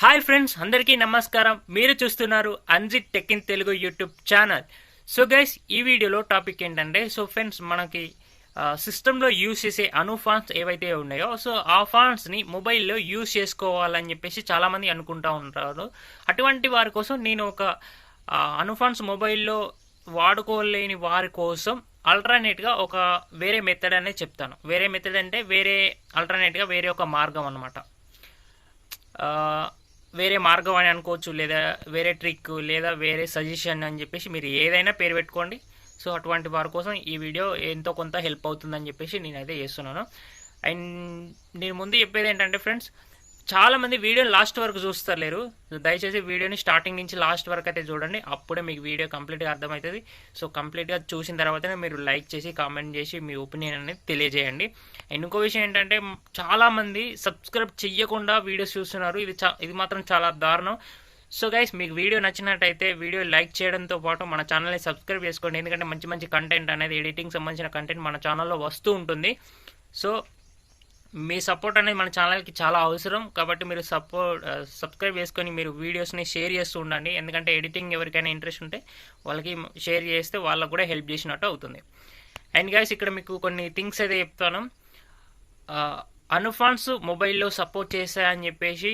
Hi friends, అందరికీ నమస్కారం. మీరు చూస్తున్నారు Anji tech in Telugu YouTube channel. So guys, ఈ వీడియోలో టాపిక్ ఏంటంటే, సో ఫ్రెండ్స్ మనకి సిస్టంలో యూజ్ చేసే ఫాంట్స్ ఏవైతే ఉన్నాయో, సో ఆ ఫాంట్స్ని మొబైల్లో యూజ్ చేసుకోవాలని చెప్పేసి చాలామంది అనుకుంటూ ఉంటారు. అటువంటి వారి కోసం నేను ఒక ఫాంట్స్ మొబైల్లో వాడుకోలేని వారి కోసం ఆల్టర్నేట్గా ఒక వేరే మెథడ్ అనేది చెప్తాను. వేరే మెథడ్ అంటే ఆల్టర్నేట్గా వేరే ఒక మార్గం అనమాట. వేరే మార్గం అని అనుకోవచ్చు, లేదా వేరే ట్రిక్, లేదా వేరే సజెషన్ అని చెప్పేసి మీరు ఏదైనా పేరు పెట్టుకోండి. సో అటువంటి వారి కోసం ఈ వీడియో ఎంతో కొంత హెల్ప్ అవుతుందని చెప్పేసి నేనైతే చేస్తున్నాను. అండ్ నేను ముందు చెప్పేది ఏంటంటే ఫ్రెండ్స్, చాలామంది వీడియోని లాస్ట్ వరకు చూస్తలేరు. దయచేసి వీడియోని స్టార్టింగ్ నుంచి లాస్ట్ వరకు అయితే చూడండి, అప్పుడే మీకు వీడియో కంప్లీట్గా అర్థమవుతుంది. సో కంప్లీట్గా చూసిన తర్వాతనే మీరు లైక్ చేసి కామెంట్ చేసి మీ ఒపీనియన్ అనేది తెలియజేయండి. అండ్ ఇంకో విషయం ఏంటంటే, చాలామంది సబ్స్క్రైబ్ చెయ్యకుండా వీడియోస్ చూస్తున్నారు. ఇది మాత్రం చాలా దారుణం. సో గైస్, మీకు వీడియో నచ్చినట్టయితే వీడియో లైక్ చేయడంతో పాటు మన ఛానల్ని సబ్స్క్రైబ్ చేసుకోండి. ఎందుకంటే మంచి మంచి కంటెంట్ అనేది, ఎడిటింగ్ సంబంధించిన కంటెంట్ మన ఛానల్లో వస్తూ ఉంటుంది. సో మీ సపోర్ట్ అనేది మన ఛానల్కి చాలా అవసరం. కాబట్టి మీరు సబ్స్క్రైబ్ చేసుకొని మీరు వీడియోస్ని షేర్ చేస్తూ ఉండండి. ఎందుకంటే ఎడిటింగ్ ఎవరికైనా ఇంట్రెస్ట్ ఉంటే వాళ్ళకి షేర్ చేస్తే వాళ్ళకు కూడా హెల్ప్ చేసినట్టు అవుతుంది. అండ్ గైస్, ఇక్కడ మీకు కొన్ని థింగ్స్ అయితే చెప్తాను. ఫాంట్స్ మొబైల్లో సపోర్ట్ చేస్తాయని చెప్పేసి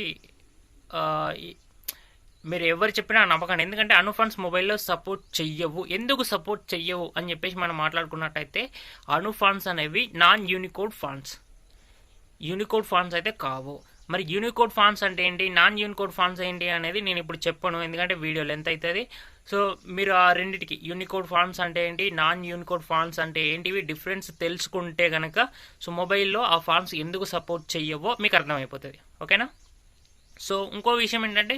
మీరు ఎవరు చెప్పినా నమ్మకండి. ఎందుకంటే ఫాంట్స్ మొబైల్లో సపోర్ట్ చెయ్యవు. ఎందుకు సపోర్ట్ చెయ్యవు అని చెప్పేసి మనం మాట్లాడుకున్నట్టయితే, ఫాంట్స్ అనేవి non Unicode fonts. Unicode fonts అయితే కావు. మరి యూనికోడ్ ఫాంట్స్ అంటే ఏంటి, నాన్ యూనికోడ్ ఫాంట్స్ ఏంటి అనేది నేను ఇప్పుడు చెప్పను, ఎందుకంటే వీడియో లెంత్ అవుతుంది. సో మీరు ఆ రెండింటికి, యూనికోడ్ ఫాంట్స్ అంటే ఏంటి, నాన్ యూనికోడ్ ఫాంట్స్ అంటే ఏంటివి డిఫరెన్స్ తెలుసుకుంటే కనుక, సో మొబైల్లో ఆ ఫాంట్స్ ఎందుకు సపోర్ట్ చెయ్యవో మీకు అర్థమైపోతుంది. ఓకేనా? సో ఇంకో విషయం ఏంటంటే,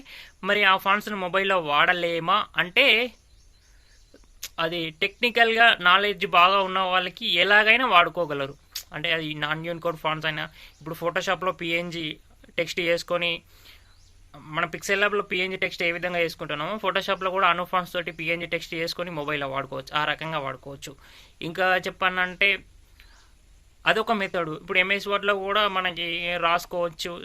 మరి ఆ ఫాంట్స్ని మొబైల్లో వాడలేమా అంటే, అది టెక్నికల్గా నాలెడ్జ్ బాగా ఉన్న వాళ్ళకి ఎలాగైనా వాడుకోగలరు. అంటే అది నాన్ యూనికోడ్ ఫాంట్స్ అయినా, ఇప్పుడు ఫోటోషాప్లో పిఎన్జీ టెక్స్ట్ చేసుకొని, మన పిక్సెల్ ల్యాబ్లో పిఎన్జీ టెక్స్ట్ ఏ విధంగా చేసుకుంటున్నామో, ఫోటోషాప్లో కూడా ఫాంట్స్ తోటి పిఎన్జీ టెక్స్ట్ చేసుకొని మొబైల్లో వాడుకోవచ్చు. ఆ రకంగా వాడుకోవచ్చు. ఇంకా చెప్పానంటే అదొక మెథడ్. ఇప్పుడు ఎంఎస్ వర్డ్లో కూడా మనకి రాసుకోవచ్చు,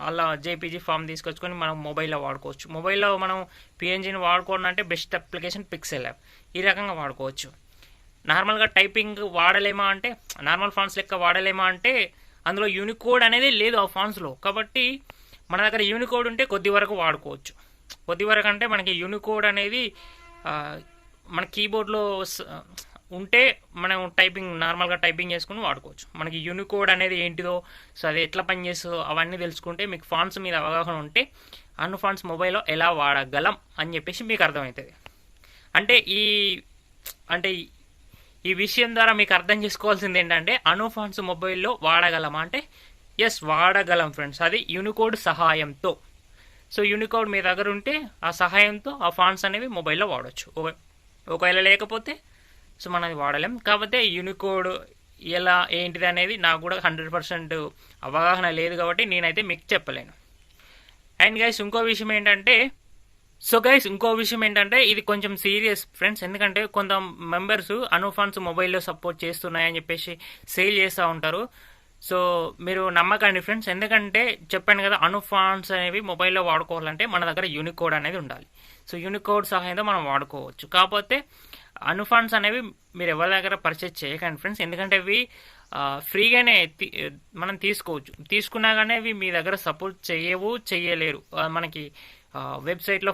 అలా జేపీజీ ఫామ్ తీసుకొచ్చుకొని మనం మొబైల్లో వాడుకోవచ్చు. మొబైల్లో మనం పిఎన్జీని వాడుకోవడం అంటే బెస్ట్ అప్లికేషన్ పిక్సెల్ ల్యాబ్. ఈ రకంగా వాడుకోవచ్చు. నార్మల్గా టైపింగ్ వాడలేమా అంటే, నార్మల్ ఫాంట్స్ లెక్క వాడలేమా అంటే, అందులో యూనికోడ్ అనేది లేదు ఆ ఫాంట్స్లో. కాబట్టి మన దగ్గర యూనికోడ్ ఉంటే కొద్ది వరకు వాడుకోవచ్చు. కొద్ది వరకు అంటే మనకి యూనికోడ్ అనేది మన కీబోర్డ్లో ఉంటే మనం నార్మల్గా టైపింగ్ చేసుకుని వాడుకోవచ్చు. మనకి యూనికోడ్ అనేది ఏంటిదో, సో అది ఎట్లా పనిచేస్తుందో అవన్నీ తెలుసుకుంటే, మీకు ఫాంట్స్ మీద అవగాహన ఉంటే ఫాంట్స్ మొబైల్లో ఎలా వాడగలం అని చెప్పేసి మీకు అర్థమవుతుంది. అంటే ఈ విషయం ద్వారా మీకు అర్థం చేసుకోవాల్సింది ఏంటంటే, ఫాంట్స్ మొబైల్లో వాడగలమా అంటే, ఎస్ వాడగలం ఫ్రెండ్స్. అది యూనికోడ్ సహాయంతో. సో యూనికోడ్ మీ దగ్గర ఉంటే ఆ సహాయంతో ఆ ఫాంట్స్ అనేవి మొబైల్లో వాడచ్చు. ఒకవేళ లేకపోతే సో మనది వాడలేం. కాకపోతే యూనికోడ్ ఎలా ఏంటిది అనేది నాకు కూడా 100% అవగాహన లేదు, కాబట్టి నేనైతే మీకు చెప్పలేను. అండ్ గైస్, ఇంకో విషయం ఏంటంటే ఇది కొంచెం సీరియస్ ఫ్రెండ్స్. ఎందుకంటే కొంత మెంబర్స్ ఫాంట్స్ మొబైల్లో సపోర్ట్ చేస్తున్నాయని చెప్పేసి సేల్ చేస్తూ ఉంటారు. సో మీరు నమ్మకండి ఫ్రెండ్స్. ఎందుకంటే చెప్పాను కదా, ఫాంట్స్ అనేవి మొబైల్లో వాడుకోవాలంటే మన దగ్గర యూనికోడ్ అనేది ఉండాలి. సో యూనికోడ్ సహాయంతో మనం వాడుకోవచ్చు. కాకపోతే ఫాంట్స్ అనేవి మీరు ఎవరి దగ్గర పర్చేజ్ చేయకండి ఫ్రెండ్స్. ఎందుకంటే అవి ఫ్రీగానే మనం తీసుకోవచ్చు. తీసుకున్నా కానీ అవి మీ దగ్గర సపోర్ట్ చేయలేరు. మనకి వెబ్సైట్లో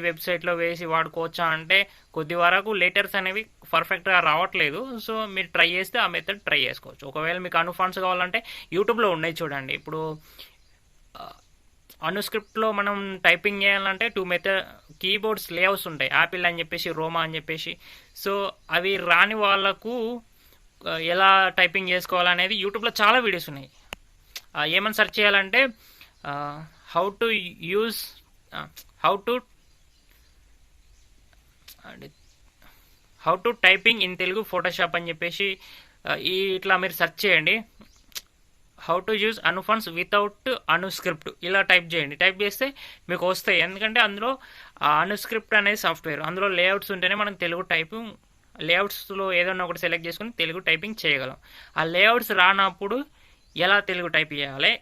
వెబ్సైట్లో వేసి వాడుకోవచ్చా అంటే, కొద్ది వరకు లెటర్స్ అనేవి పర్ఫెక్ట్గా రావట్లేదు. సో మీరు ట్రై చేస్తే ఆ మెథడ్ ట్రై చేసుకోవచ్చు. ఒకవేళ మీకు ఫాంట్స్ కావాలంటే యూట్యూబ్లో ఉన్నాయి చూడండి. ఇప్పుడు స్క్రిప్ట్లో మనం టైపింగ్ చేయాలంటే 2 మెథడ్ కీబోర్డ్స్ లేఅవుట్స్ ఉంటాయి, యాపిల్ అని చెప్పేసి, రోమా అని చెప్పేసి. సో అవి రాని వాళ్ళకు ఎలా టైపింగ్ చేసుకోవాలనేది యూట్యూబ్లో చాలా వీడియోస్ ఉన్నాయి. ఏమని సెర్చ్ చేయాలంటే, how to typing in Telugu Photoshop అని చెప్పేసి ఇట్లా మీరు సెర్చ్ చేయండి. How to use fonts without script ఇలా టైప్ చేయండి. టైప్ చేస్తే మీకు వస్తాయి. ఎందుకంటే అందులో స్క్రిప్ట్ అనేది సాఫ్ట్వేర్, అందులో లేఅవుట్స్ ఉంటేనే మనం తెలుగు టైపింగ్, లేఅవుట్స్లో ఏదైనా ఒకటి సెలెక్ట్ చేసుకుని తెలుగు టైపింగ్ చేయగలం. ఆ లేఅవుట్స్ రానప్పుడు ఎలా తెలుగు టైప్ చేయాలి,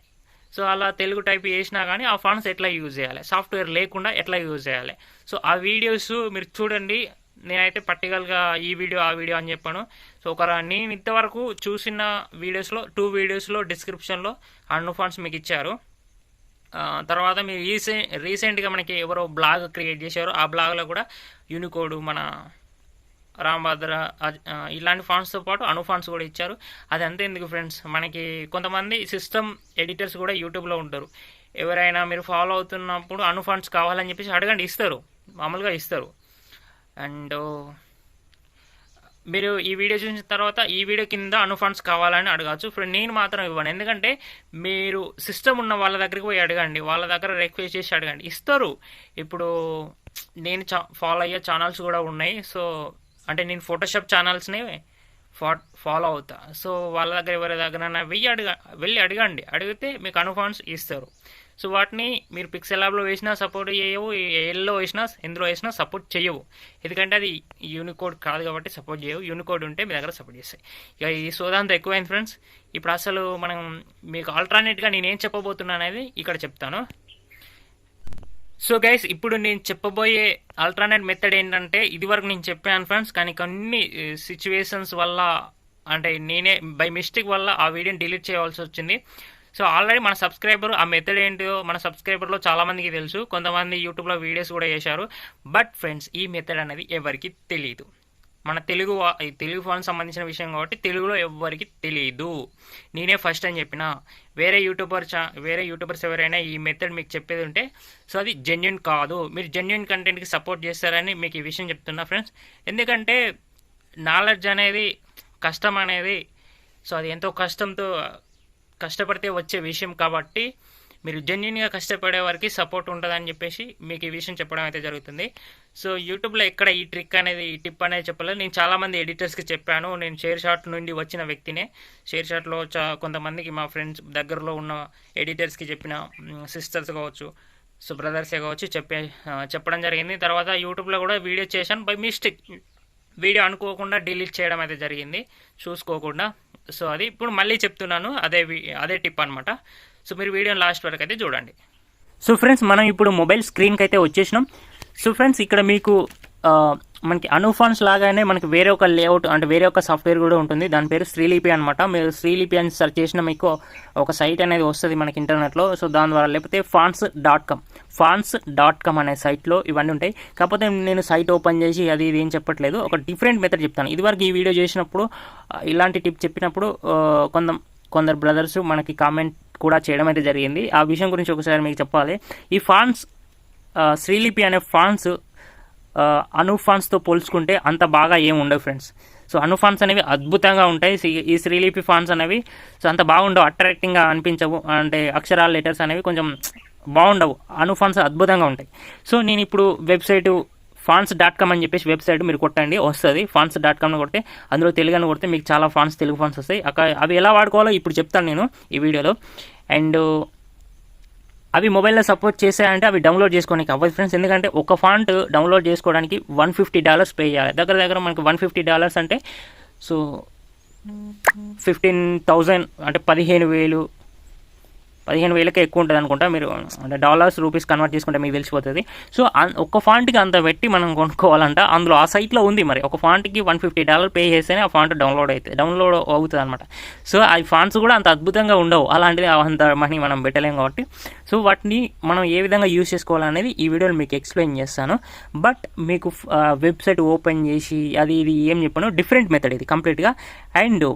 సో అలా తెలుగు టైప్ చేసినా కానీ ఆ ఫాంట్స్ ఎట్లా యూజ్ చేయాలి, సాఫ్ట్వేర్ లేకుండా ఎట్లా యూజ్ చేయాలి. సో ఆ వీడియోస్ మీరు చూడండి. నేనైతే పర్టికులర్గా ఈ వీడియో ఆ వీడియో అని చెప్పాను. సో నేను ఇంతవరకు చూసిన వీడియోస్లో 2 వీడియోస్లో డిస్క్రిప్షన్లో అన్ను ఫాంట్స్ మీకు ఇచ్చారు. తర్వాత మీరు రీసెంట్గా మనకి ఎవరో బ్లాగ్ క్రియేట్ చేశారో ఆ బ్లాగ్లో కూడా యూనికోడ్ మన రాంభద్ర ఇలాంటి ఫాంట్స్తో పాటు అను ఫాంట్స్ కూడా ఇచ్చారు. అది అంతే ఎందుకు ఫ్రెండ్స్, మనకి కొంతమంది సిస్టమ్ ఎడిటర్స్ కూడా యూట్యూబ్లో ఉంటారు. ఎవరైనా మీరు ఫాలో అవుతున్నప్పుడు అను ఫాంట్స్ కావాలని చెప్పేసి అడగండి, ఇస్తారు, మామూలుగా ఇస్తారు. అండ్ మీరు ఈ వీడియో చూసిన తర్వాత ఈ వీడియో కింద అను ఫాంట్స్ కావాలని అడగచ్చు ఫ్రెండ్. నేను మాత్రం ఇవ్వను, ఎందుకంటే మీరు సిస్టమ్ ఉన్న వాళ్ళ దగ్గరికి పోయి అడగండి, వాళ్ళ దగ్గర రిక్వెస్ట్ చేసి అడగండి, ఇస్తారు. ఇప్పుడు నేను ఫాలో అయ్యే ఛానల్స్ కూడా ఉన్నాయి. సో అంటే నేను ఫోటోషాప్ ఛానల్స్ని ఫాలో అవుతా. సో వాళ్ళ దగ్గర ఎవరి దగ్గర వెళ్ళి అడగండి, అడిగితే మీకు అను ఫాంట్స్ ఇస్తారు. సో వాటిని మీరు పిక్సెల్ ల్యాబ్లో వేసినా సపోర్ట్ చేయవు, ఎల్లో వేసినా ఎందులో వేసినా సపోర్ట్ చేయవు, ఎందుకంటే అది యూనికోడ్ కాదు కాబట్టి సపోర్ట్ చేయవు. యూనికోడ్ ఉంటే మీ దగ్గర సపోర్ట్ చేస్తాయి. ఇక ఈ సోదాంతా ఎక్కువైంది ఫ్రెండ్స్. ఇప్పుడు అసలు మనం మీకు ఆల్టర్నేట్గా నేనేం చెప్పబోతున్నాను అనేది ఇక్కడ చెప్తాను. సో గైస్, ఇప్పుడు నేను చెప్పబోయే ఆల్టర్నేట్ మెథడ్ ఏంటంటే ఇదివరకు నేను చెప్పాను ఫ్రెండ్స్, కానీ కొన్ని సిచ్యువేషన్స్ వల్ల అంటే నేనే బై మిస్టేక్ వల్ల ఆ వీడియోని డిలీట్ చేయవలసి వచ్చింది. సో ఆల్రెడీ మన సబ్స్క్రైబర్ ఆ మెథడ్ ఏంటో మన సబ్స్క్రైబర్లో చాలామందికి తెలుసు, కొంతమంది యూట్యూబ్లో వీడియోస్ కూడా చేశారు. బట్ ఫ్రెండ్స్, ఈ మెథడ్ అనేది ఎవరికి తెలియదు. మన తెలుగు ఫాంట్ సంబంధించిన విషయం కాబట్టి తెలుగులో ఎవరికి తెలియదు. నేనే ఫస్ట్ అని చెప్పిన. వేరే యూట్యూబర్స్ ఎవరైనా ఈ మెథడ్ మీకు చెప్పేది ఉంటే సో అది జెన్యున్ కాదు. మీరు జెన్యున్ కంటెంట్కి సపోర్ట్ చేస్తారని మీకు ఈ విషయం చెప్తున్నా ఫ్రెండ్స్. ఎందుకంటే నాలెడ్జ్ అనేది కష్టం అనేది సో అది ఎంతో కష్టపడితే వచ్చే విషయం కాబట్టి మీరు జెన్యున్గా కష్టపడే వారికి సపోర్ట్ ఉంటుందని చెప్పేసి మీకు ఈ విషయం చెప్పడం అయితే జరుగుతుంది. సో యూట్యూబ్లో ఎక్కడ ఈ టిప్ అనేది చెప్పలేదు. నేను చాలామంది ఎడిటర్స్కి చెప్పాను. నేను షేర్ షాట్ నుండి వచ్చిన వ్యక్తినే. షేర్ షాట్లో కొంతమందికి మా ఫ్రెండ్స్ దగ్గరలో ఉన్న ఎడిటర్స్కి చెప్పిన, సిస్టర్స్ కావచ్చు, సో బ్రదర్సే కావచ్చు, చెప్పడం జరిగింది. తర్వాత యూట్యూబ్లో కూడా వీడియో చేశాను. బై మిస్టేక్ వీడియో అనుకోకుండా డిలీట్ చేయడం అయితే జరిగింది, చూసుకోకుండా. సో అది ఇప్పుడు మళ్ళీ చెప్తున్నాను, అదే టిప్ అనమాట. సో మీరు వీడియోని లాస్ట్ వరకు అయితే చూడండి. సో ఫ్రెండ్స్, మనం ఇప్పుడు మొబైల్ స్క్రీన్కి అయితే వచ్చేసినాం. సో ఫ్రెండ్స్, ఇక్కడ మీకు మనకి అను ఫాంట్స్ లాగానే మనకి వేరే ఒక లేఅవుట్ అంటే వేరే ఒక సాఫ్ట్వేర్ కూడా ఉంటుంది. దాని పేరు శ్రీలిపి అనమాట. మీరు శ్రీలిపి అని సెర్చ్ చేసిన మీకు ఒక సైట్ అనేది వస్తుంది మనకి ఇంటర్నెట్లో. సో దాని ద్వారా లేకపోతే ఫాంట్స్.com అనే సైట్లో ఇవన్నీ ఉంటాయి. కాకపోతే నేను సైట్ ఓపెన్ చేసి అది ఇది ఏం చెప్పట్లేదు, ఒక డిఫరెంట్ మెథడ్ చెప్తాను. ఇదివరకు ఈ వీడియో చేసినప్పుడు ఇలాంటి టిప్ చెప్పినప్పుడు కొందరు బ్రదర్స్ మనకి కామెంట్ కూడా చేయడం అయితే జరిగింది. ఆ విషయం గురించి ఒకసారి మీకు చెప్పాలి. ఈ ఫాంట్స్ శ్రీలిపి అనే ఫాంట్స్ అను ఫాంట్స్తో పోల్చుకుంటే అంత బాగా ఏమి ఉండవు ఫ్రెండ్స్. సో అను ఫాంట్స్ అనేవి అద్భుతంగా ఉంటాయి. ఈ శ్రీలిపి ఫాంట్స్ అనేవి సో అంత బాగుండవు, అట్రాక్టింగ్గా అనిపించవు. అంటే అక్షరాల లెటర్స్ అనేవి కొంచెం బాగుండవు. అను ఫాంట్స్ అద్భుతంగా ఉంటాయి. సో నేను ఇప్పుడు వెబ్సైటు ఫాంట్స్.com అని చెప్పేసి వెబ్సైట్ మీరు కొట్టండి, వస్తుంది. ఫాంట్స్.com కొడితే అందులో తెలుగు అని కొడితే మీకు చాలా తెలుగు ఫాంట్స్ వస్తాయి. అవి ఎలా వాడుకోవాలో ఇప్పుడు చెప్తాను నేను ఈ వీడియోలో. అండ్ అవి మొబైల్లో సపోర్ట్ చేసాయంటే అవి డౌన్లోడ్ చేసుకోవడానికి అవ్వదు ఫ్రెండ్స్. ఎందుకంటే ఒక ఫాంట్ డౌన్లోడ్ చేసుకోవడానికి $150 పే చేయాలి. దగ్గర మనకి $150 అంటే సో 15,000 అంటే 15,000కే ఎక్కువ ఉంటుంది అనుకుంటా. మీరు అంటే డాలర్స్ రూపీస్ కన్వర్ట్ చేసుకుంటే మీకు తెలిసిపోతుంది. సో ఒక్క ఫాంట్కి అంత పెట్టి మనం కొనుక్కోవాలంట. అందులో ఆ సైట్లో ఉంది మరి ఒక ఫాంట్కి $150 పే చేస్తేనే ఆ ఫాంట్ డౌన్లోడ్ అవుతుంది అనమాట. సో ఆ ఫాంట్స్ కూడా అంత అద్భుతంగా ఉండవు. అలాంటిది అంత మనీ మనం పెట్టలేం కాబట్టి సో వాటిని మనం ఏ విధంగా యూజ్ చేసుకోవాలనేది ఈ వీడియోలో మీకు ఎక్స్ప్లెయిన్ చేస్తాను. బట్ మీకు వెబ్సైట్ ఓపెన్ చేసి అది ఇది ఏం చెప్పాను, డిఫరెంట్ మెథడ్ ఇది కంప్లీట్గా. అండ్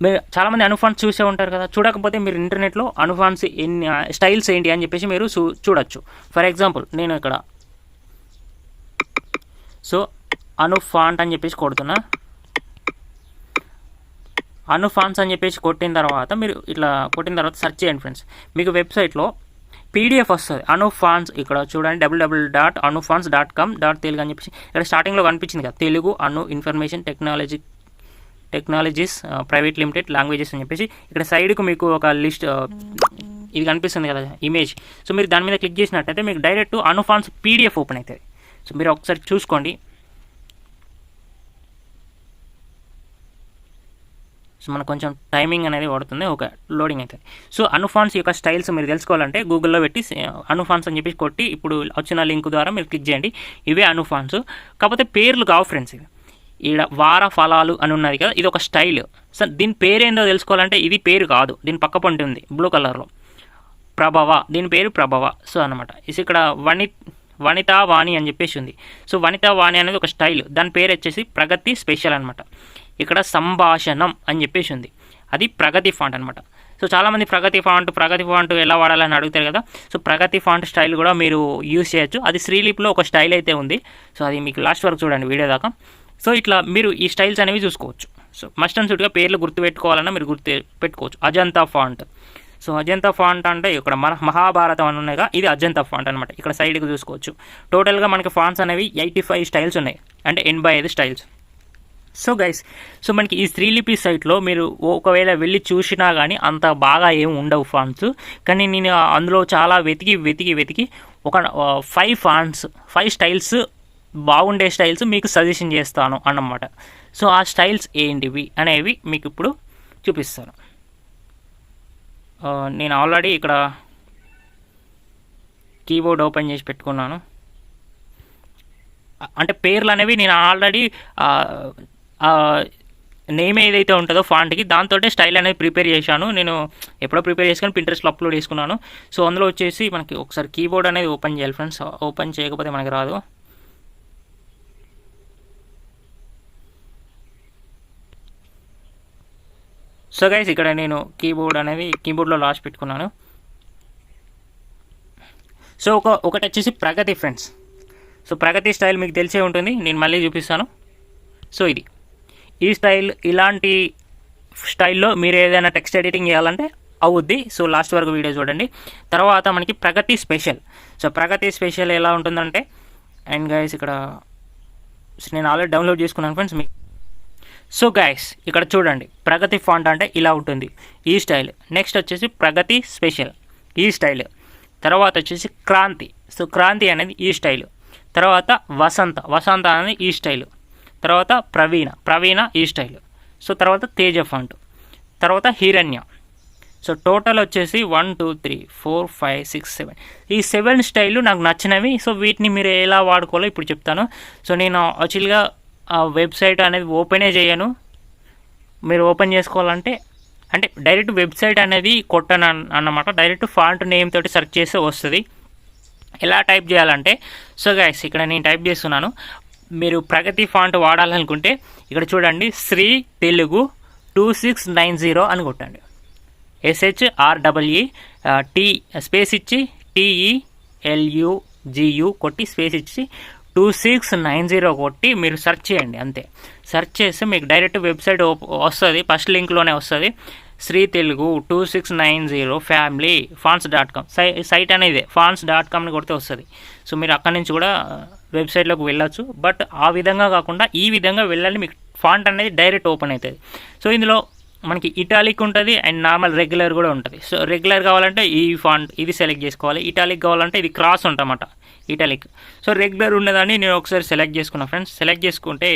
మీరు చాలామంది అను ఫాంట్స్ చూసే ఉంటారు కదా, చూడకపోతే మీరు ఇంటర్నెట్లో అను ఫాంట్స్ ఎన్ని స్టైల్స్ ఏంటి అని చెప్పేసి మీరు చూడొచ్చు. ఫర్ ఎగ్జాంపుల్ నేను ఇక్కడ సో అను ఫాంట్ అని చెప్పేసి కొడుతున్నా. అను ఫాంట్స్ అని చెప్పేసి కొట్టిన తర్వాత మీరు ఇట్లా కొట్టిన తర్వాత సెర్చ్ చేయండి ఫ్రెండ్స్. మీకు వెబ్సైట్లో PDF వస్తుంది అను ఫాంట్స్. ఇక్కడ చూడండి www.anufonts.com.telugu అని చెప్పేసి ఇక్కడ స్టార్టింగ్లో కనిపించింది కదా, తెలుగు అను information technologies private limited languages అని చెప్పేసి ఇక్కడ సైడ్కు మీకు ఒక లిస్ట్ ఇది కనిపిస్తుంది కదా ఇమేజ్. సో మీరు దాని మీద క్లిక్ చేసినట్టయితే మీకు డైరెక్ట్ అను ఫాంట్స్ PDF ఓపెన్ అవుతుంది. సో మీరు ఒకసారి చూసుకోండి. సో మనకు కొంచెం టైమింగ్ అనేది పడుతుంది, ఓకే లోడింగ్ అవుతుంది. సో అనుఫాన్స్ యొక్క స్టైల్స్ మీరు తెలుసుకోవాలంటే గూగుల్లో పెట్టి అనుఫాన్స్ అని చెప్పి కొట్టి ఇప్పుడు వచ్చిన లింక్ ద్వారా మీరు క్లిక్ చేయండి. ఇవే అనుఫాన్స్, కాకపోతే పేర్లు కావు ఫ్రెండ్స్. ఇవి ఈడ వార ఫలాలు అని ఉన్నది కదా, ఇది ఒక స్టైల్. సో దీని పేరేందో తెలుసుకోవాలంటే ఇది పేరు కాదు, దీని పక్క పొంటి ఉంది బ్లూ కలర్లో ప్రభవ, దీని పేరు ప్రభవ. సో అనమాట ఇక్కడ వనితా వాణి అని చెప్పేసి ఉంది. సో వనితా వాణి అనేది ఒక స్టైల్, దాని పేరు వచ్చేసి ప్రగతి స్పెషల్ అనమాట. ఇక్కడ సంభాషణం అని చెప్పేసి ఉంది, అది ప్రగతి ఫాంట్ అనమాట. సో చాలామంది ప్రగతి ఫాంట్ ఎలా వాడాలని అడుగుతారు కదా. సో ప్రగతి ఫాంట్ స్టైల్ కూడా మీరు యూజ్ చేయొచ్చు. అది శ్రీలిప్లో ఒక స్టైల్ అయితే ఉంది. సో అది మీకు లాస్ట్ వరకు చూడండి వీడియో దాకా. సో ఇట్లా మీరు ఈ స్టైల్స్ అనేవి చూసుకోవచ్చు. సో మస్ట్ అండ్ షుడ్గా పేర్లు గుర్తుపెట్టుకోవాలన్నా మీరు పెట్టుకోవచ్చు. Ajanta font. So Ajanta font అంటే ఇక్కడ మహాభారతం అని ఉన్నాయిగా, ఇది అజంతా ఫాంట్ అనమాట. ఇక్కడ సైడ్కి చూసుకోవచ్చు. టోటల్గా మనకి ఫాంట్స్ అనేవి 85 స్టైల్స్ ఉన్నాయి, అంటే 85 స్టైల్స్. సో గైస్, సో మనకి ఈ శ్రీలిపి సైట్లో మీరు ఒకవేళ వెళ్ళి చూసినా కానీ అంత బాగా ఏమి ఉండవు ఫాంట్స్. కానీ నేను అందులో చాలా వెతికి ఒక 5 స్టైల్స్ బాగుండే స్టైల్స్ మీకు సజెషన్ చేస్తాను అన్నమాట. సో ఆ స్టైల్స్ ఏంటివి అనేవి మీకు ఇప్పుడు చూపిస్తాను. నేను ఆల్రెడీ ఇక్కడ కీబోర్డ్ ఓపెన్ చేసి పెట్టుకున్నాను. అంటే పేర్లు అనేవి నేను ఆల్రెడీ నేమ్ ఏదైతే ఉంటుందో ఫాంట్కి దాంతో స్టైల్ అనేది ప్రిపేర్ చేశాను. నేను ఎప్పుడో ప్రిపేర్ చేసుకొని పింట్రెస్ట్లో అప్లోడ్ చేసుకున్నాను. సో అందులో వచ్చేసి మనకి ఒకసారి కీబోర్డ్ అనేది ఓపెన్ చేయాలి ఫ్రెండ్స్, ఓపెన్ చేయకపోతే మనకి రాదు. సో గైస్, ఇక్కడ నేను కీబోర్డ్లో లాస్ట్ పెట్టుకున్నాను. సో ఒకటి వచ్చేసి ప్రగతి ఫ్రెండ్స్. సో ప్రగతి స్టైల్ మీకు తెలిసే ఉంటుంది, నేను మళ్ళీ చూపిస్తాను. సో ఈ స్టైల్, ఇలాంటి స్టైల్లో మీరు ఏదైనా టెక్స్ట్ ఎడిటింగ్ చేయాలంటే అవుద్ది. సో లాస్ట్ వరకు వీడియో చూడండి. తర్వాత మనకి ప్రగతి స్పెషల్. సో ప్రగతి స్పెషల్ ఎలా ఉంటుందంటే, అండ్ గైస్ ఇక్కడ నేను ఆల్రెడీ డౌన్లోడ్ చేసుకున్నాను ఫ్రెండ్స్. సో గైస్ ఇక్కడ చూడండి, ప్రగతి ఫాంట్ అంటే ఇలా ఉంటుంది, ఈ స్టైల్. నెక్స్ట్ వచ్చేసి ప్రగతి స్పెషల్, ఈ స్టైల్. తర్వాత వచ్చేసి క్రాంతి. సో క్రాంతి అనేది ఈ స్టైల్. తర్వాత వసంత అనేది ఈ స్టైల్. తర్వాత ప్రవీణ ఈ స్టైల్. సో తర్వాత తేజ ఫాంట్. తర్వాత హిరణ్య. సో టోటల్ వచ్చేసి 1 2 3 4 5 6 7 ఈ 7 స్టైల్ నాకు నచ్చినవి. సో వీటిని మీరు ఎలా వాడుకోవాలో ఇప్పుడు చెప్తాను. సో నేను యాక్చువల్గా ఆ వెబ్సైట్ అనేది ఓపెనే చేయను. మీరు ఓపెన్ చేసుకోవాలంటే అంటే డైరెక్ట్ వెబ్సైట్ అనేది కొట్టను అన్నమాట. డైరెక్ట్ ఫాంట్ నేమ్ తోటి సెర్చ్ చేస్తే వస్తుంది. ఎలా టైప్ చేయాలంటే, సో గైస్ ఇక్కడ నేను టైప్ చేస్తున్నాను. మీరు ప్రగతి ఫాంట్ వాడాలనుకుంటే ఇక్కడ చూడండి, శ్రీ తెలుగు 2690 అని కొట్టండి. SHREE టీ స్పేస్ ఇచ్చి TELUGU కొట్టి స్పేస్ ఇచ్చి 2690 కొట్టి మీరు సెర్చ్ చేయండి. అంతే, సెర్చ్ చేస్తే మీకు డైరెక్ట్ వెబ్సైట్ వస్తుంది. ఫస్ట్ లింక్లోనే వస్తుంది, శ్రీ తెలుగు 2690 ఫ్యామిలీ ఫాంట్స్.com సైట్ అనేది ఫాంట్స్.comని కొడితే వస్తుంది. సో మీరు అక్కడి నుంచి కూడా వెబ్సైట్లోకి వెళ్ళొచ్చు. బట్ ఆ విధంగా కాకుండా ఈ విధంగా వెళ్ళాలి, మీకు ఫాంట్ అనేది డైరెక్ట్ ఓపెన్ అవుతుంది. సో ఇందులో మనకి ఇటాలిక్ ఉంటుంది అండ్ నార్మల్ రెగ్యులర్ కూడా ఉంటుంది. సో రెగ్యులర్ కావాలంటే ఈ ఫాంట్ ఇది సెలెక్ట్ చేసుకోవాలి. ఇటాలిక్ కావాలంటే ఇది క్రాస్ ఉంటన్నమాట, ఇటాలిక్. సో రెగ్యులర్ ఉన్నదాన్ని నేను ఒకసారి సెలెక్ట్ చేసుకున్నా ఫ్రెండ్స్. సెలెక్ట్ చేసుకుంటే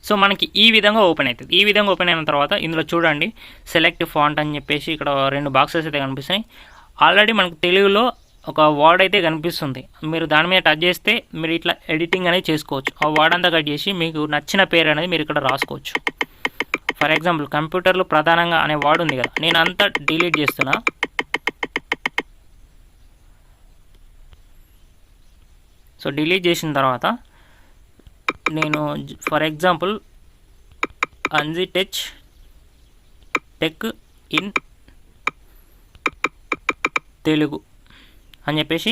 సో మనకి ఈ విధంగా ఓపెన్ అవుతుంది. ఈ విధంగా ఓపెన్ అయిన తర్వాత ఇందులో చూడండి, సెలెక్ట్ ఫాంట్ అని చెప్పేసి ఇక్కడ 2 బాక్సెస్ అయితే కనిపిస్తున్నాయి. ఆల్రెడీ మనకు తెలుగులో ఒక వర్డ్ అయితే కనిపిస్తుంది. మీరు దాని మీద టచ్ చేస్తే మీరు ఇట్లా ఎడిటింగ్ అనేది చేసుకోవచ్చు. ఆ వర్డ్ అంతా కట్ చేసి మీకు నచ్చిన పేరు అనేది మీరు ఇక్కడ రాసుకోవచ్చు. ఫర్ ఎగ్జాంపుల్ కంప్యూటర్లో ప్రధానంగా అనే వర్డ్ ఉంది కదా, నేను అంతా డిలీట్ చేస్తున్నా. సో డిలీట్ చేసిన తర్వాత నేను for example Anji tech in Telugu అని చెప్పేసి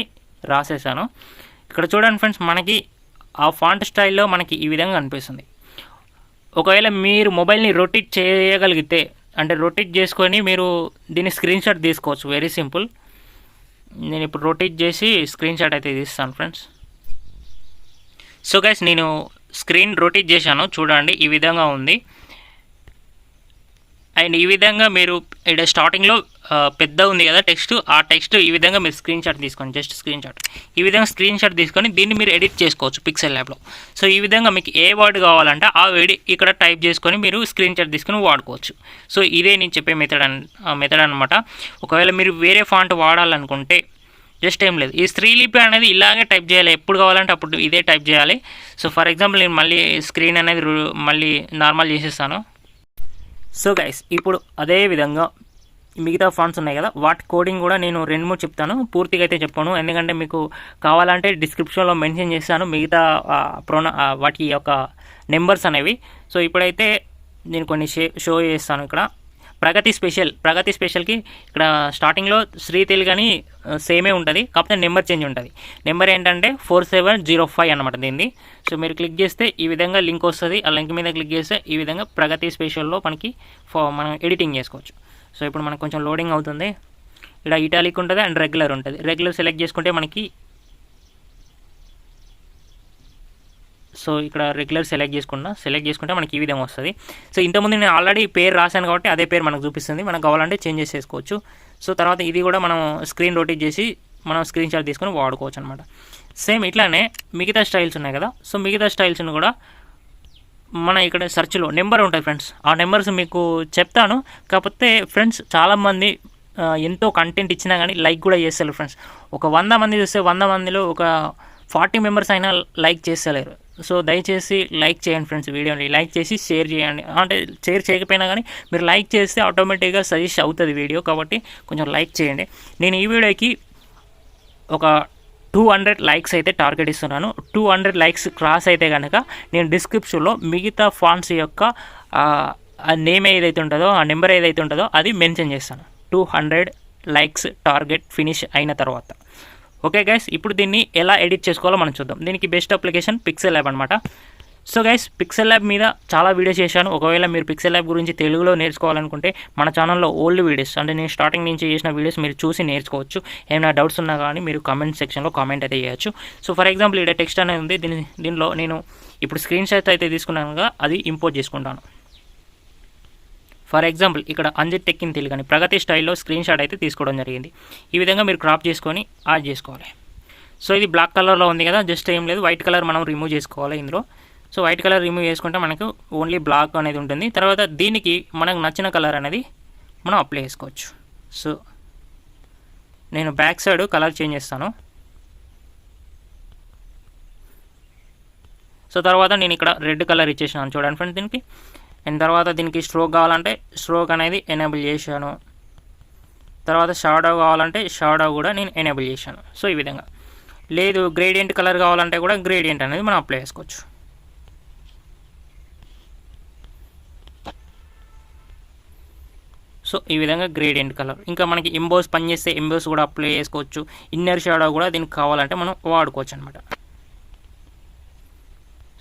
రాసేసాను. ఇక్కడ చూడండి ఫ్రెండ్స్, మనకి ఆ ఫాంట్ స్టైల్లో మనకి ఈ విధంగా అనిపిస్తుంది. ఒకవేళ మీరు మొబైల్ని రొటేట్ చేయగలిగితే, అంటే రొటేట్ చేసుకొని మీరు దీన్ని స్క్రీన్ షాట్ తీసుకోవచ్చు. Very simple. నేను ఇప్పుడు రొటేట్ చేసి స్క్రీన్ షాట్ అయితే తీస్తాను ఫ్రెండ్స్. సో గైస్ నేను స్క్రీన్ రొటేట్ చేశాను, చూడండి ఈ విధంగా ఉంది. అండ్ ఈ విధంగా మీరు ఇక్కడ స్టార్టింగ్లో పెద్ద ఉంది కదా టెక్స్ట్, ఆ టెక్స్ట్ ఈ విధంగా మీరు స్క్రీన్ షాట్ తీసుకోండి, జస్ట్ స్క్రీన్ షాట్. ఈ విధంగా స్క్రీన్ షాట్ తీసుకొని దీన్ని మీరు ఎడిట్ చేసుకోవచ్చు పిక్సెల్ ల్యాబ్లో. సో ఈ విధంగా మీకు ఏ వర్డ్ కావాలంటే ఆ వర్డ్ ఇక్కడ టైప్ చేసుకొని మీరు స్క్రీన్ షాట్ తీసుకొని వాడుకోవచ్చు. సో ఇదే నేను చెప్పే మెథడ్ అనమాట. ఒకవేళ మీరు వేరే ఫాంట్ వాడాలనుకుంటే జస్ట్ ఏం లేదు, ఈ శ్రీలిపి అనేది ఇలాగే టైప్ చేయాలి, ఎప్పుడు కావాలంటే అప్పుడు ఇదే టైప్ చేయాలి. సో ఫర్ ఎగ్జాంపుల్ నేను మళ్ళీ స్క్రీన్ అనేది మళ్ళీ నార్మల్ చేసేస్తాను. సో గైస్, ఇప్పుడు అదే విధంగా మిగతా ఫాంట్స్ ఉన్నాయి కదా, వాటి కోడింగ్ కూడా నేను 2-3 చెప్తాను, పూర్తిగా అయితే చెప్పాను. ఎందుకంటే మీకు కావాలంటే డిస్క్రిప్షన్లో మెన్షన్ చేస్తాను మిగతా వాటి యొక్క నెంబర్స్ అనేవి. సో ఇప్పుడైతే నేను కొన్ని షో చేస్తాను. ఇక్కడ ప్రగతి స్పెషల్కి ఇక్కడ స్టార్టింగ్లో శ్రీ తెలుగు అని సేమే ఉంటుంది, కాకపోతే నెంబర్ చేంజ్ ఉంటుంది. నెంబర్ ఏంటంటే 4705 అనమాట దీన్ని. సో మీరు క్లిక్ చేస్తే ఈ విధంగా లింక్ వస్తుంది, ఆ లింక్ మీద క్లిక్ చేస్తే ఈ విధంగా ప్రగతి స్పెషల్లో మనకి మనం ఎడిటింగ్ చేసుకోవచ్చు. సో ఇప్పుడు మనకు కొంచెం లోడింగ్ అవుతుంది. ఇక్కడ ఇటాలిక్ ఉంటుంది అండ్ రెగ్యులర్ ఉంటుంది. రెగ్యులర్ సెలెక్ట్ చేసుకుంటే మనకి, సో ఇక్కడ రెగ్యులర్ సెలెక్ట్ చేసుకుంటే మనకి ఈ విధంగా వస్తుంది. సో ఇంతకుముందు నేను ఆల్రెడీ పేరు రాశాను కాబట్టి అదే పేరు మనకు చూపిస్తుంది, మనకు కావాలంటే చేంజ్ చేసుకోవచ్చు. సో తర్వాత ఇది కూడా మనం స్క్రీన్ రొటేట్ చేసి మనం స్క్రీన్ షాట్ తీసుకొని వాడుకోవచ్చు అనమాట. సేమ్ ఇట్లానే మిగతా స్టైల్స్ ఉన్నాయి కదా, సో మిగతా స్టైల్స్ని కూడా మన ఇక్కడ సెర్చ్లో నెంబర్ ఉంటుంది ఫ్రెండ్స్, ఆ నెంబర్స్ మీకు చెప్తాను. కాకపోతే ఫ్రెండ్స్ చాలామంది ఎంతో కంటెంట్ ఇచ్చినా కానీ లైక్ కూడా చేస్తారు ఫ్రెండ్స్. ఒక 100 మంది చూస్తే 100 మందిలో ఒక 40 మెంబర్స్ అయినా లైక్ చేస్తలేరు. సో దయచేసి లైక్ చేయండి ఫ్రెండ్స్, వీడియోని లైక్ చేసి షేర్ చేయండి. అంటే షేర్ చేయకపోయినా కానీ మీరు లైక్ చేస్తే ఆటోమేటిక్గా సజెస్ట్ అవుతుంది వీడియో, కాబట్టి కొంచెం లైక్ చేయండి. నేను ఈ వీడియోకి ఒక 200 లైక్స్ అయితే టార్గెట్ ఇస్తున్నాను. 200 లైక్స్ క్రాస్ అయితే కనుక నేను డిస్క్రిప్షన్లో మిగతా ఫాంట్స్ యొక్క నేమ్ ఏదైతే ఉంటుందో, ఆ నెంబర్ ఏదైతే ఉంటుందో అది మెన్షన్ చేస్తాను 200 లైక్స్ టార్గెట్ ఫినిష్ అయిన తర్వాత. ఓకే గైస్, ఇప్పుడు దీన్ని ఎలా ఎడిట్ చేసుకోవాలో మనం చూద్దాం. దీనికి బెస్ట్ అప్లికేషన్ పిక్సెల్ ల్యాబ్ అనమాట. సో గైస్, పిక్సెల్ ల్యాబ్ మీద చాలా వీడియోస్ చేశాను. ఒకవేళ మీరు పిక్సెల్ ల్యాబ్ గురించి తెలుగులో నేర్చుకోవాలనుకుంటే మన ఛానల్లో ఓల్డ్ వీడియోస్, అంటే నేను స్టార్టింగ్ నుంచి చేసిన వీడియోస్ మీరు చూసి నేర్చుకోవచ్చు. ఏమైనా డౌట్స్ ఉన్నా కానీ మీరు కామెంట్ సెక్షన్లో కామెంట్ అయితే చేయొచ్చు. సో ఫర్ ఎగ్జాంపుల్ ఇక్కడ టెక్స్ట్ అనేది ఉంది, దీనిలో నేను ఇప్పుడు స్క్రీన్ షాట్ అయితే తీసుకున్నాను కదా, అది ఇంపోర్ట్ చేసుకుంటాను. ఫర్ ఎగ్జాంపుల్ ఇక్కడ అంజి టెక్ ఇన్ తెలుగు అని ప్రగతి స్టైల్లో స్క్రీన్ షాట్ అయితే తీసుకోవడం జరిగింది. ఈ విధంగా మీరు క్రాప్ చేసుకొని యాడ్ చేసుకోవాలి. సో ఇది బ్లాక్ కలర్లో ఉంది కదా, జస్ట్ ఏం లేదు, వైట్ కలర్ మనం రిమూవ్ చేసుకోవాలి ఇందులో. సో వైట్ కలర్ రిమూవ్ చేసుకుంటే మనకు ఓన్లీ బ్లాక్ అనేది ఉంటుంది. తర్వాత దీనికి మనకు నచ్చిన కలర్ అనేది మనం అప్లై చేసుకోవచ్చు. సో నేను బ్యాక్ సైడ్ కలర్ చేంజ్ చేస్తాను. సో తర్వాత నేను ఇక్కడ రెడ్ కలర్ ఇచ్చేసాను చూడండి ఫ్రెండ్స్ దీనికి. అండ్ తర్వాత దీనికి స్ట్రోక్ కావాలంటే స్ట్రోక్ అనేది ఎనేబుల్ చేశాను. తర్వాత షాడో కావాలంటే షాడో కూడా నేను ఎనేబుల్ చేశాను. సో ఈ విధంగా, లేదు గ్రేడియంట్ కలర్ కావాలంటే కూడా గ్రేడియంట్ అనేది మనం అప్లై చేసుకోవచ్చు. సో ఈ విధంగా గ్రేడియంట్ కలర్. ఇంకా మనకి ఎంబోస్ పనిచేస్తే ఎంబోస్ కూడా అప్లై చేసుకోవచ్చు. ఇన్నర్ షాడో కూడా దీనికి కావాలంటే మనం వాడుకోవచ్చు అనమాట.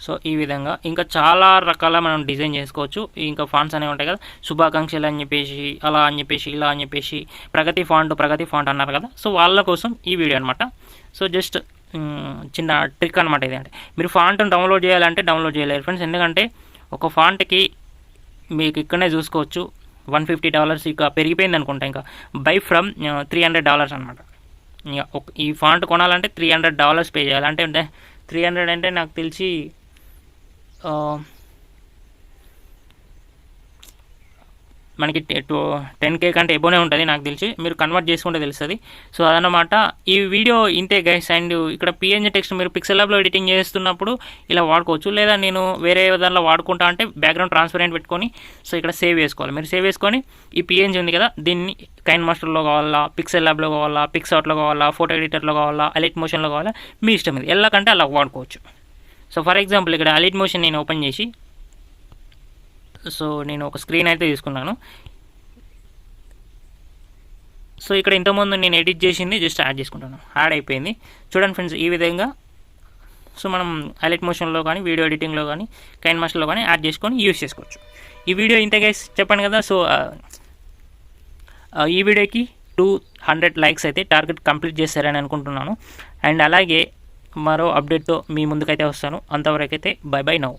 సో ఈ విధంగా ఇంకా చాలా రకాల మనం డిజైన్ చేసుకోవచ్చు. ఇంకా ఫాంట్స్ అనేవి ఉంటాయి కదా, శుభాకాంక్షలు అని చెప్పేసి, అలా అని చెప్పేసి, ఇలా అని చెప్పేసి, ప్రగతి ఫాంట్ అన్నారు కదా, సో వాళ్ళ కోసం ఈ వీడియో అనమాట. సో జస్ట్ చిన్న ట్రిక్ అనమాట ఇది. అంటే మీరు ఫాంట్ని డౌన్లోడ్ చేయాలంటే డౌన్లోడ్ చేయలేరు ఫ్రెండ్స్, ఎందుకంటే ఒక ఫాంట్కి మీకు ఇక్కడనే చూసుకోవచ్చు $150 ఇక పెరిగిపోయింది అనుకుంటా. ఇంకా బై ఫ్రమ్ $300 అనమాట. ఇంకా ఈ ఫాంట్ కొనాలంటే $300 పే చేయాలి. అంటే 300 అంటే నాకు తెలిసి మనకి 10K కంటే ఎబోనే ఉంటుంది నాకు తెలిసి, మీరు కన్వర్ట్ చేసుకుంటే తెలుస్తుంది. సో అదనమాట ఈ వీడియో ఇంతే గైస్. అండ్ ఇక్కడ PNG టెక్స్ట్ మీరు పిక్సెల్ ల్యాబ్లో ఎడిటింగ్ చేస్తున్నప్పుడు ఇలా వాడుకోవచ్చు. లేదా నేను వేరే దానిలో వాడుకుంటా అంటే బ్యాక్గ్రౌండ్ ట్రాన్స్పరెంట్ పెట్టుకొని సో ఇక్కడ సేవ్ చేసుకోవాలి. మీరు సేవ్ చేసుకొని ఈ PNG ఉంది కదా, దీన్ని కైన్ మాస్టర్లో కావాలా, పిక్సెల్ ల్యాబ్లో కావాలా, పిక్సార్ట్లో కావాలా, ఫోటో ఎడిటర్లో కావాలా, ఎలిట్ మోషన్లో కావాలా, మీ ఇష్టం ఇది, ఎలాకంటే అలా వాడుకోవచ్చు. సో ఫర్ ఎగ్జాంపుల్ ఇక్కడ ఎలిట్ మోషన్ నేను ఓపెన్ చేసి, సో నేను ఒక స్క్రీన్ అయితే తీసుకున్నాను. సో ఇక్కడ ఇంతకుముందు నేను ఎడిట్ చేసింది జస్ట్ యాడ్ చేసుకుంటాను, యాడ్ అయిపోయింది. చూడండి ఫ్రెండ్స్ ఈ విధంగా. సో మనం హైలైట్ మోషన్లో కానీ, వీడియో ఎడిటింగ్లో కానీ, కైన్ మాస్టర్లో కానీ యాడ్ చేసుకొని యూజ్ చేసుకోవచ్చు. ఈ వీడియో ఇంతే గైస్, చెప్పాను కదా. సో ఈ వీడియోకి 200 లైక్స్ అయితే టార్గెట్ కంప్లీట్ చేస్తారని అనుకుంటున్నాను. అండ్ అలాగే మరో అప్డేట్తో మీ ముందుకైతే వస్తాను. అంతవరకు అయితే బై బై నౌ.